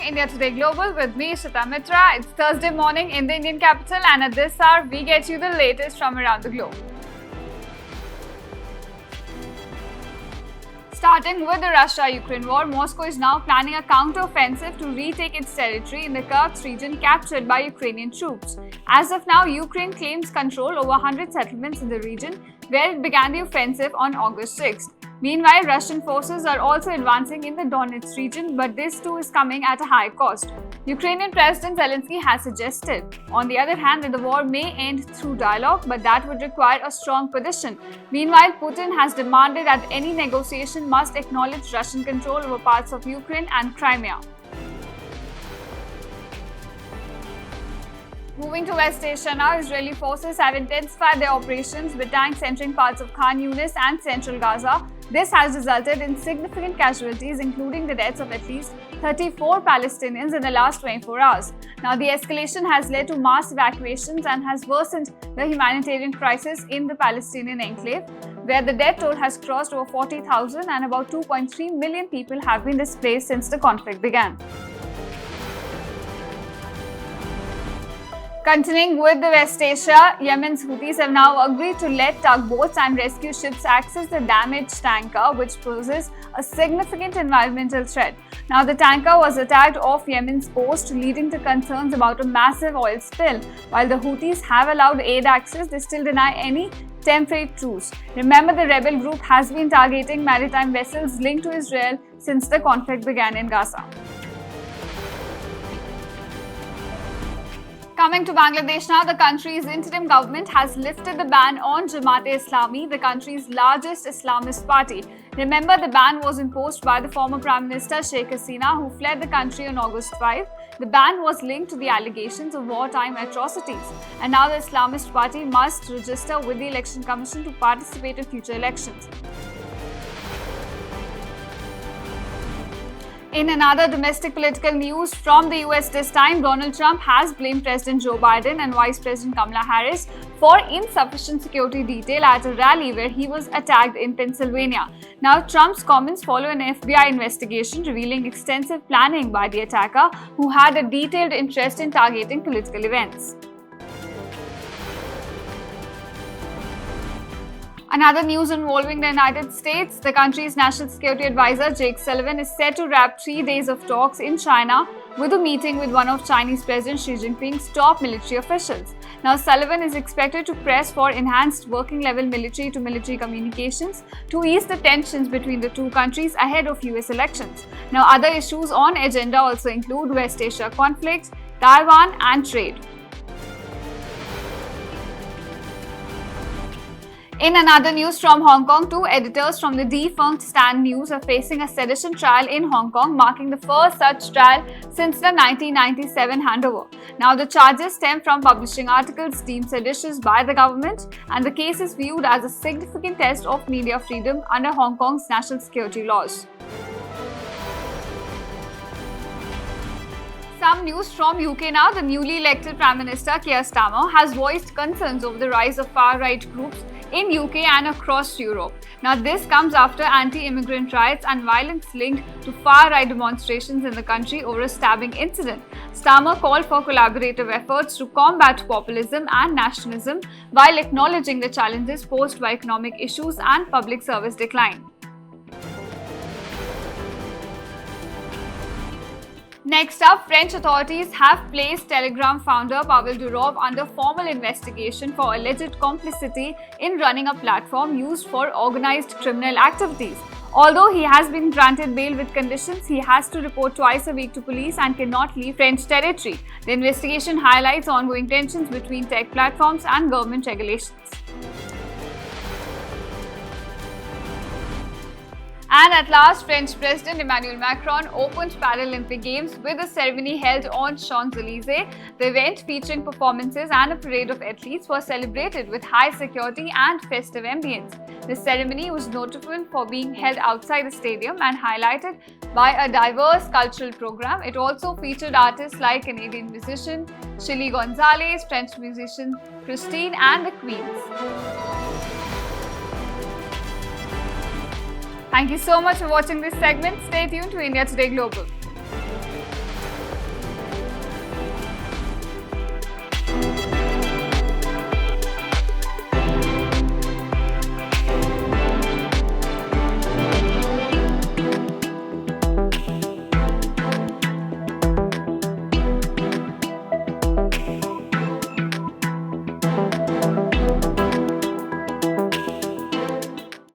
India Today Global with me, Shita Mitra. It's Thursday morning in the Indian capital, and at this hour, we get you the latest from around the globe. Starting with the Russia-Ukraine war, Moscow is now planning a counter-offensive to retake its territory in the Kursk region captured by Ukrainian troops. As of now, Ukraine claims control over 100 settlements in the region, where it began the offensive on August 6th. Meanwhile, Russian forces are also advancing in the Donetsk region, but this too is coming at a high cost. Ukrainian President Zelensky has suggested, on the other hand, that the war may end through dialogue, but that would require a strong position. Meanwhile, Putin has demanded that any negotiation must acknowledge Russian control over parts of Ukraine and Crimea. Moving to West Asia now, Israeli forces have intensified their operations with tanks entering parts of Khan Yunis and central Gaza. This has resulted in significant casualties, including the deaths of at least 34 Palestinians in the last 24 hours. Now, the escalation has led to mass evacuations and has worsened the humanitarian crisis in the Palestinian enclave, where the death toll has crossed over 40,000 and about 2.3 million people have been displaced since the conflict began. Continuing with the West Asia, Yemen's Houthis have now agreed to let tugboats and rescue ships access the damaged tanker, which poses a significant environmental threat. Now, the tanker was attacked off Yemen's coast, leading to concerns about a massive oil spill. While the Houthis have allowed aid access, they still deny any temporary truce. Remember, the rebel group has been targeting maritime vessels linked to Israel since the conflict began in Gaza. Coming to Bangladesh now, the country's interim government has lifted the ban on Jamaat-e-Islami, the country's largest Islamist party. Remember, the ban was imposed by the former Prime Minister Sheikh Hasina, who fled the country on August 5. The ban was linked to the allegations of wartime atrocities, and now the Islamist party must register with the Election Commission to participate in future elections. In another domestic political news from the US this time, Donald Trump has blamed President Joe Biden and Vice President Kamala Harris for insufficient security detail at a rally where he was attacked in Pennsylvania. Now, Trump's comments follow an FBI investigation revealing extensive planning by the attacker, who had a detailed interest in targeting political events. Another news involving the United States, the country's national security advisor Jake Sullivan is set to wrap 3 days of talks in China with a meeting with one of Chinese President Xi Jinping's top military officials. Now, Sullivan is expected to press for enhanced working-level military-to-military communications to ease the tensions between the two countries ahead of US elections. Now, other issues on agenda also include West Asia conflicts, Taiwan and trade. In another news from Hong Kong, two editors from the defunct Stand News are facing a sedition trial in Hong Kong, marking the first such trial since the 1997 handover. Now, the charges stem from publishing articles deemed seditious by the government, and the case is viewed as a significant test of media freedom under Hong Kong's national security laws. Some news from UK now. The newly elected Prime Minister Keir Starmer has voiced concerns over the rise of far-right groups in UK and across Europe. Now, this comes after anti-immigrant riots and violence linked to far-right demonstrations in the country over a stabbing incident. Starmer called for collaborative efforts to combat populism and nationalism while acknowledging the challenges posed by economic issues and public service decline. Next up, French authorities have placed Telegram founder Pavel Durov under formal investigation for alleged complicity in running a platform used for organized criminal activities. Although he has been granted bail with conditions, he has to report twice a week to police and cannot leave French territory. The investigation highlights ongoing tensions between tech platforms and government regulations. And at last, French President Emmanuel Macron opened Paralympic Games with a ceremony held on Champs-Élysées. The event, featuring performances and a parade of athletes, was celebrated with high security and festive ambience. The ceremony was notable for being held outside the stadium and highlighted by a diverse cultural program. It also featured artists like Canadian musician Chili Gonzalez, French musician Christine, and the Queens. Thank you so much for watching this segment. Stay tuned to India Today Global.